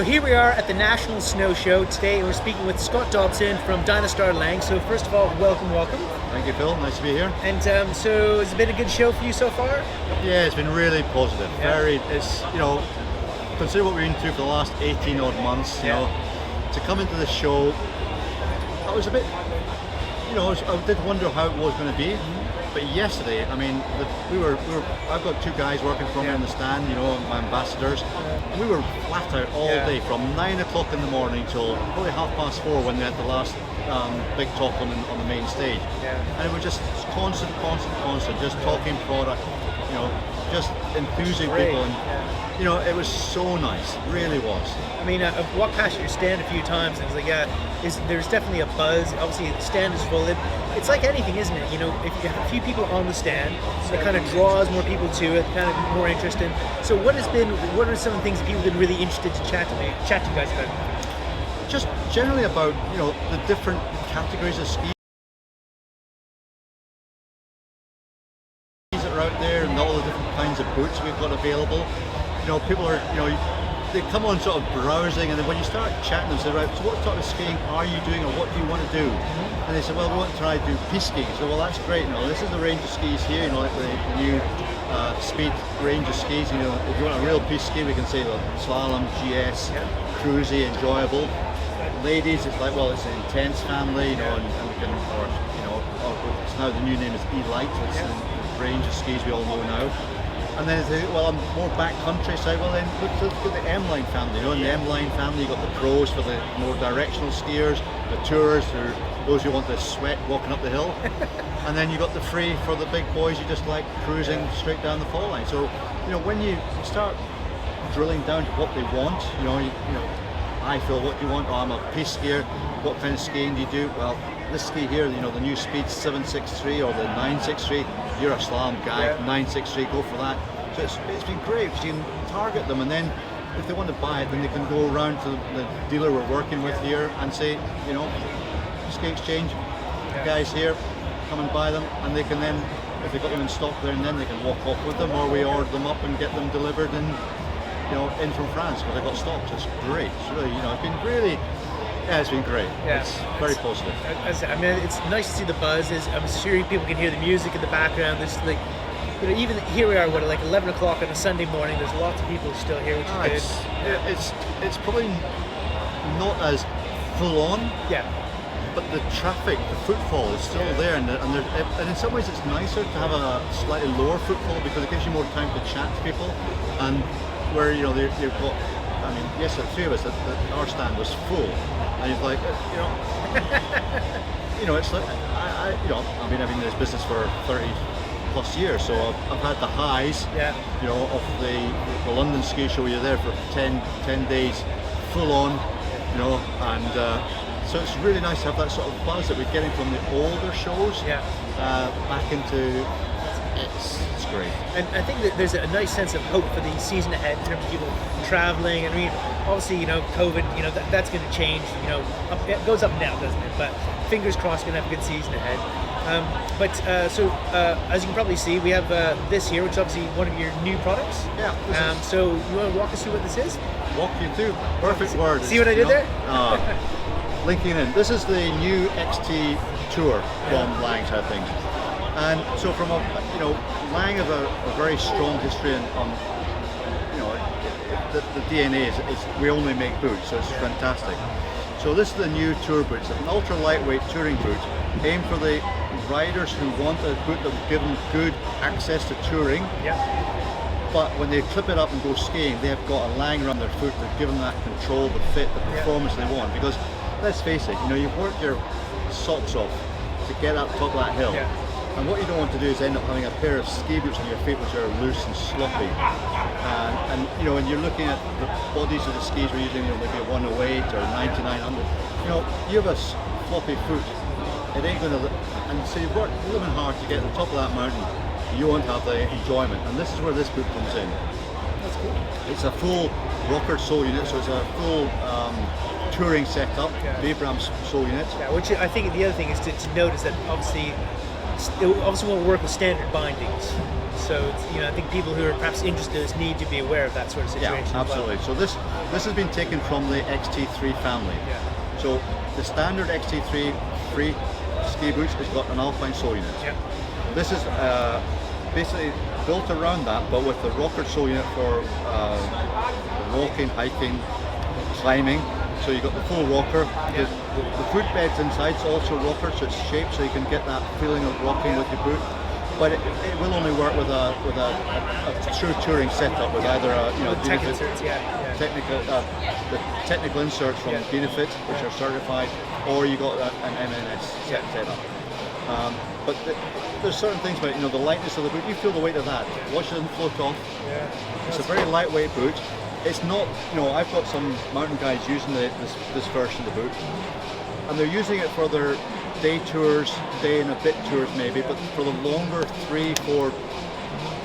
So here we are at the National Snow Show. Today we're speaking with Scott Dobson from Dynastar Lange. So first of all, welcome. Thank you, Phil. Nice to be here. And so has it been a good show for you so far? Yeah, it's been really positive. Yeah. It's consider what we've been through for the last 18 odd months. You know, to come into the show, I was a bit, I did wonder how it was going to be. But yesterday, I mean, I've got two guys working for me on the stand, my ambassadors, and we were flat out all day from 9 o'clock in the morning till probably 4:30 when they had the last big talk on the main stage. And it was just constant, just talking product, just enthusing people, and it was so nice, it really was. I mean, I've walked past your stand a few times, and it's like, there's definitely a buzz. Obviously, the stand is full. It's like anything, isn't it? If you have a few people on the stand, it kind of draws more people to it, kind of more interested. So, what are some of the things that people have been really interested to chat to you guys about? Just generally about the different categories of skis that are out there, and all the different kinds of boots we've got available. People are, they come on sort of browsing, and then when you start chatting, they say, right, so what sort of skiing are you doing, or what do you want to do? And they say, well, we want to try to do piste ski. So, well, that's great. This is the range of skis here, like the new speed range of skis. If you want a real piste ski, we can say slalom, GS, cruisy, enjoyable. Ladies, it's like, well, it's an intense family, and we can, it's now the new name is E-Light. It's the range of skis we all know now. And then they say, well, I'm more backcountry side. Well, then look at the M-Line family. In the M-Line family, you've got the pros for the more directional skiers, the tourers, those who want to sweat walking up the hill, and then you've got the free for the big boys who just like cruising straight down the fall line. So, when you start drilling down to what they want, I feel, what do you want? Oh, I'm a piste skier. What kind of skiing do you do? Well, this ski here, the new Speed 763 or the 963, you're a slalom guy, 963, go for that. So it's been great because you can target them, and then if they want to buy it, then they can go around to the dealer we're working with here and say, Ski Exchange, guys here, come and buy them, and they can then, if they've got them in stock there, and then they can walk off with them, or we order them up and get them delivered in from France because they've got stock. So it's great. It's really, it's been really. Yeah, it's been great. Yeah, it's very positive. It's nice to see the buzz. I'm sure people can hear the music in the background. There's even here we are, like 11 o'clock on a Sunday morning. There's lots of people still here, which is good. It's probably not as full on. Yeah. But the traffic, the footfall is still there, and in some ways it's nicer to have a slightly lower footfall because it gives you more time to chat to people, and where they've got. I mean, yes, the three of us, our stand was full, and it's like, it's like, I've been in this business for 30 plus years, so I've had the highs, of the London ski show. You're there for 10 days, full on, and so it's really nice to have that sort of buzz that we're getting from the older shows back into. It's great. And I think that there's a nice sense of hope for the season ahead in terms of people traveling. I mean, obviously, COVID, that's going to change. It goes up and down, doesn't it? But fingers crossed, going to have a good season ahead. So as you can probably see, we have this here, which is obviously one of your new products. Yeah. So you want to walk us through what this is? Walk you through. Perfect word. See what I did there? Linking in. This is the new XT Tour from Lange, I think. And so from Lange have a very strong history, and the DNA is we only make boots, so it's fantastic. So this is the new tour boots, an ultra lightweight touring boot, aimed for the riders who want a boot that will give them good access to touring. But when they clip it up and go skiing, they have got a Lange around their foot that give them that control, the fit, the performance they want. Because let's face it, you've worked your socks off to get up top of that hill. And what you don't want to do is end up having a pair of ski boots on your feet which are loose and sloppy. And when you're looking at the bodies of the skis we're using, maybe a 108 or 9900, you have a floppy foot. It ain't going to. And so you've worked living hard to get to the top of that mountain. You won't have the enjoyment, and this is where this boot comes in. That's cool. It's a full rocker sole unit, so it's a full touring setup, Vibram sole unit. Yeah, which I think the other thing is to notice that obviously won't work with standard bindings. So it's, I think people who are perhaps interested in this need to be aware of that sort of situation. Yeah, absolutely. As well. So this has been taken from the XT3 family. Yeah. So the standard XT3 free ski boots has got an alpine sole unit. Yeah. This is basically built around that, but with the rocker sole unit for walking, hiking, climbing. So you've got the full rocker. Yeah. The foot bed's inside, it's also rocker, so it's shaped so you can get that feeling of rocking with your boot. But it will only work with a true touring setup with either a tech Dynafit inserts, the technical inserts from Dynafit, which are certified, or you got an MNS setup. But there's certain things about the lightness of the boot. You feel the weight of that. Watch it doesn't float off. Yeah. It's a very lightweight boot. It's not, I've got some mountain guys using this version of the boot, and they're using it for their day tours, day and a bit tours maybe, but for the longer 3-4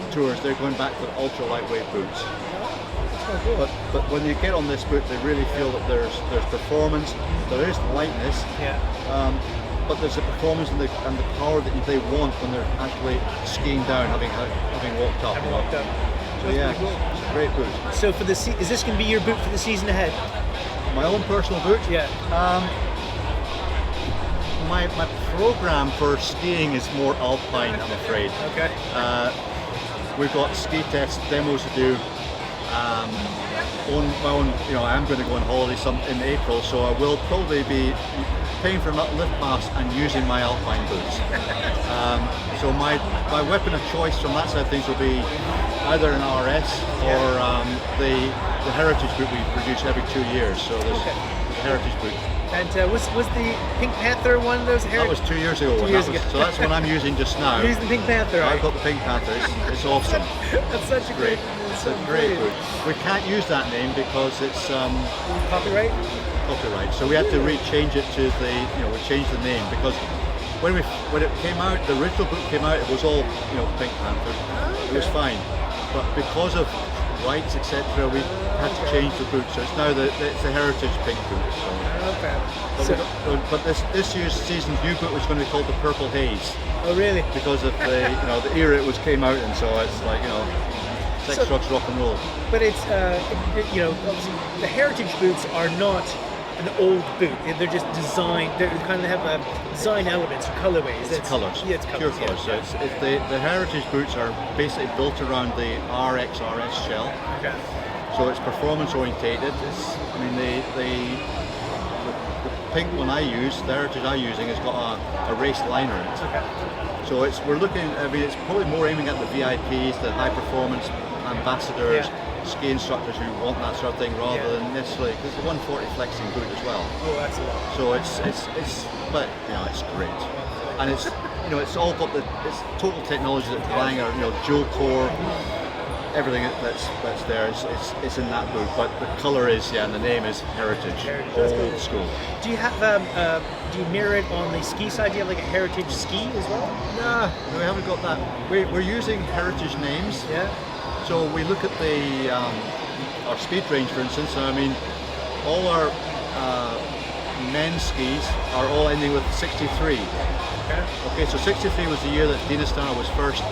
tours, they're going back to ultra lightweight boots. But when you get on this boot, they really feel that there's performance, there is lightness, but there's the performance and the power that they want when they're actually skiing down, having walked up. So yeah, it's a great boot. So is this going to be your boot for the season ahead? My own personal boot? Yeah. My program for skiing is more alpine, I'm afraid. Okay. We've got ski test demos to do. On my own, I'm going to go on holiday in April, so I will probably be paying for a lift pass and using my alpine boots. So my weapon of choice from that side of things will be either an RS or the heritage boot we produce every 2 years. So there's the heritage boot. And was the Pink Panther one of those heritage? That was 2 years ago. So that's what I'm using just now. You're using the Pink Panther, right? I've got the Pink Panther. It's awesome. That's such a great. It's a great boot. We can't use that name because it's copyright. So we had to rechange it to we changed the name because when it came out, the original boot came out, it was all Pink Panther. It was fine, but because of rights, etc., we had to change the boot. So it's now it's the heritage pink boot. But this year's season's new boot was going to be called the Purple Haze. Oh really? Because of the era it came out in. So it's like sex, drugs, rock and roll. But it's obviously the heritage boots are not an old boot. They're just designed. They kind of have design elements or colorways. It's colours. Yeah, it's pure colours. colours. So the heritage boots are basically built around the RX shell. Okay. So it's performance orientated. The pink one I use, the heritage I'm using, has got a race liner in it. Okay. So we're looking. It's probably more aiming at the VIPs, the high performance ambassadors. Ski instructors who want that sort of thing rather than necessarily because it's a 140 flexing boot as well. Oh, that's a lot. So it's great, and it's all got it's total technology that Lange, dual core, everything that's there is in that boot. But the colour is and the name is heritage, old school. Do you have do you mirror it on the ski side? Do you have like a heritage ski as well? Nah, we haven't got that. We're using heritage names. Yeah. So we look at our speed range, for instance. All our men's skis are all ending with 63. Okay, so 63 was the year that Dynastar was first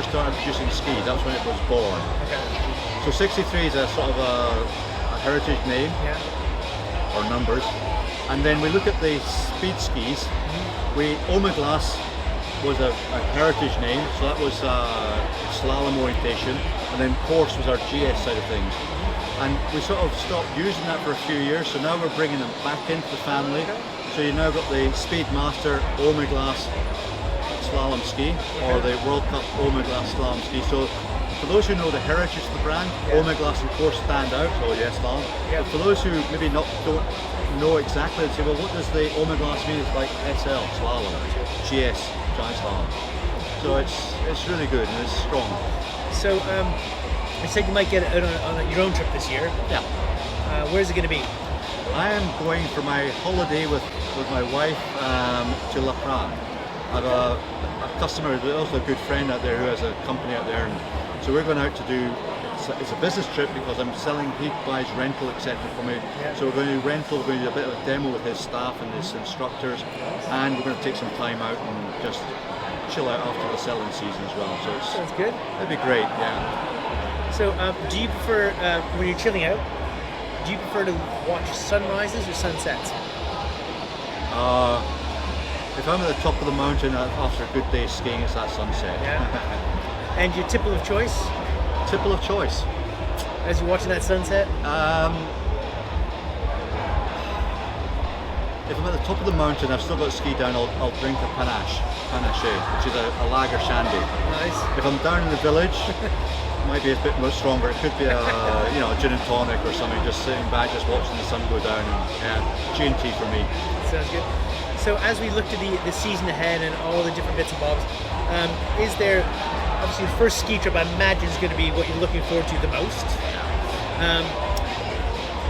started producing skis. That's when it was born. So 63 is a sort of a heritage name or numbers. And then we look at the speed skis. Omeglass was a heritage name, so that was slalom orientation, and then course was our GS side of things. And we sort of stopped using that for a few years, so now we're bringing them back into the family. So you now got the Speedmaster Omeglass slalom ski, or the World Cup Omeglass slalom ski. So for those who know the heritage of the brand, Omeglass and course stand out, slalom. But for those who maybe don't know exactly, they say, well, what does the Omeglass mean? It's like SL, slalom, GS, giant slalom. So it's really good and it's strong. So you said you might get it on your own trip this year. Yeah. Where's it going to be? I am going for my holiday with my wife to La Prague. I have a customer, also a good friend out there who has a company out there, and so we're going out to do. It's a business trip because I'm selling. He buys rental, etc. for me. So we're going to do rental. We're going to do a bit of a demo with his staff and his instructors, and we're going to take some time out and just chill out after the selling season as well. So Sounds good. it'd be great, yeah. So, do you prefer, when you're chilling out, do you prefer to watch sunrises or sunsets? If I'm at the top of the mountain after a good day skiing, it's that sunset. Yeah. And your tipple of choice Tipple of choice. as you're watching that sunset? If I'm at the top of the mountain, I've still got ski down, I'll drink a panache, which is a lager shandy. Nice. If I'm down in the village, it might be a bit more stronger. It could be a a gin and tonic or something, just sitting back, just watching the sun go down. And G&T for me. Sounds good. So as we look to the season ahead and all the different bits and bobs, is there, obviously the first ski trip I imagine is going to be what you're looking forward to the most.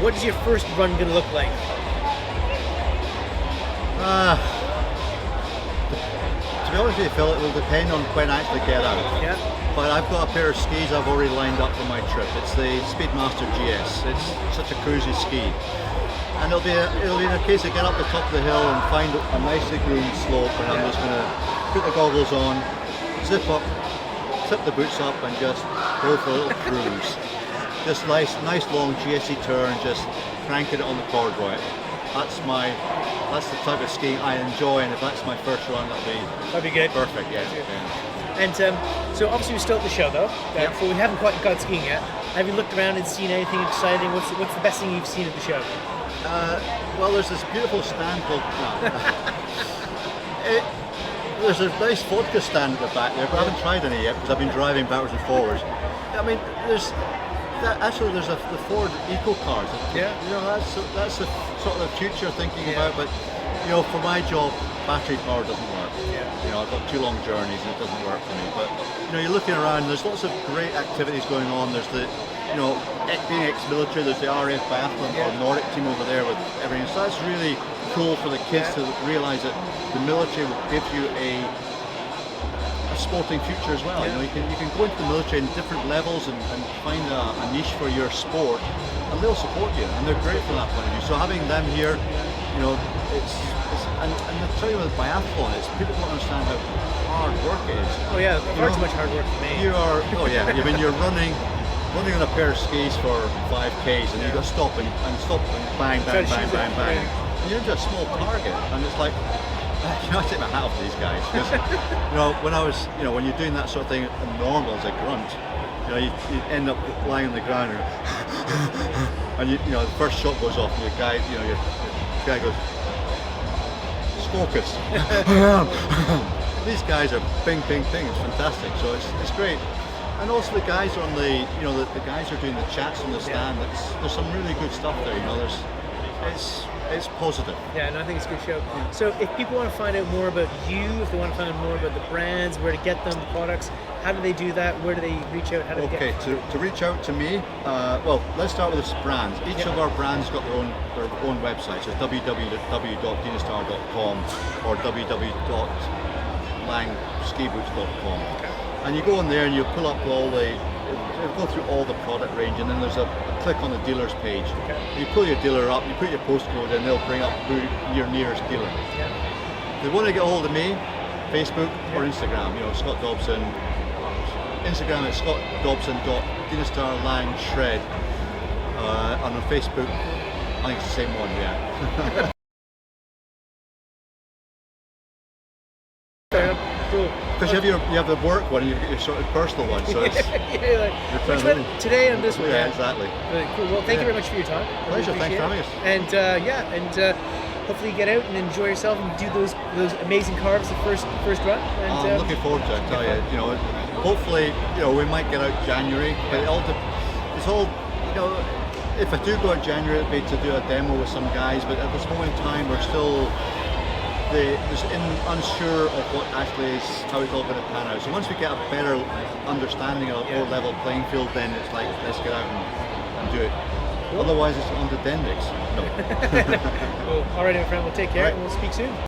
What is your first run going to look like? To be honest with you, Phil, it will depend on when I actually get out. Yeah. But I've got a pair of skis I've already lined up for my trip. It's the Speedmaster GS. It's such a cruisy ski. And it'll be in a case of get up the top of the hill and find a nicely groomed slope, and I'm just going to put the goggles on, zip up, tip the boots up, and just go for a little cruise. Just nice long GSE turn, just cranking it on the corduroy. That's the type of skiing I enjoy, and if that's my first run, That'd be good. perfect. Yeah. And so obviously we're still at the show though, Yep. so we haven't quite got skiing yet. Have you looked around and seen anything exciting? What's the best thing you've seen at the show? Well, there's this beautiful stand called. There's a nice vodka stand at the back there, but I haven't tried any yet because I've been driving backwards and forwards. I mean, there's the Ford Eco cars. Yeah. That's the sort of the future thinking Yeah. about. But for my job, battery power doesn't work. Yeah. I've got 2 long journeys and it doesn't work for me. But you're looking around. There's lots of great activities going on. There's the being ex-military. There's the RAF Biathlon or Nordic team over there with everything. So that's really cool for the kids to realise that the military will give you a sporting future as well. Yeah. You can go into the military in different levels and find a niche for your sport, and they'll support you, and they're great from that point of view. So having them here, it's and the thing with biathlon is people don't understand how hard work it is. Oh yeah, far too much hard work for me. I mean, you're running on a pair of skis for 5Ks, and you've got to stop and bang, Try to bang, shoot bang, it, bang. yeah. And you're into a small target, and it's like, I take my hat off to these guys because when you're doing that sort of thing normal as a grunt, you end up lying on the ground and the first shot goes off and your guy goes focus. These guys are bing, bing, bing. It's fantastic. So it's great. And also the guys on the guys are doing the chats on the stand. There's some really good stuff there. It's positive. Yeah, and I think it's a good show. So if people want to find out more about you, if they want to find out more about the brands, where to get them, the products, how do they do that? Where do they reach out? How do they get to reach out to me, let's start with the brands. Each of our brands got their own websites. So www.dynastar.com or www.langeskiboots.com. Okay. And you go in there and you pull up it'll go through all the product range, and then there's a click on the dealer's page. Okay. You pull your dealer up, you put your postcode in, they'll bring up your nearest dealer. Yeah. If they want to get a hold of me, Facebook or Instagram, Scott Dobson. Instagram at scottdobson.dynastarlangshred. And on Facebook, I think it's the same one, yeah. Cool. Because you have the work one and you get your sort of personal one, so it's Which one? Today and this one. Yeah, exactly. Cool. Well, thank you very much for your time. Pleasure. Thanks for having us. And hopefully you get out and enjoy yourself and do those amazing carves the first run. And, I'm looking forward to it. I tell you, hopefully, we might get out January, but it's all. If I do go out January, it'd be to do a demo with some guys. But at this moment in time, we're still unsure of what actually is how it's all going to pan out. So once we get a better understanding of a more level playing field, then it's like let's get out and do it. Cool. Otherwise, it's on to Dendix. No. Cool. All right, my friend. We'll take care and we'll speak soon.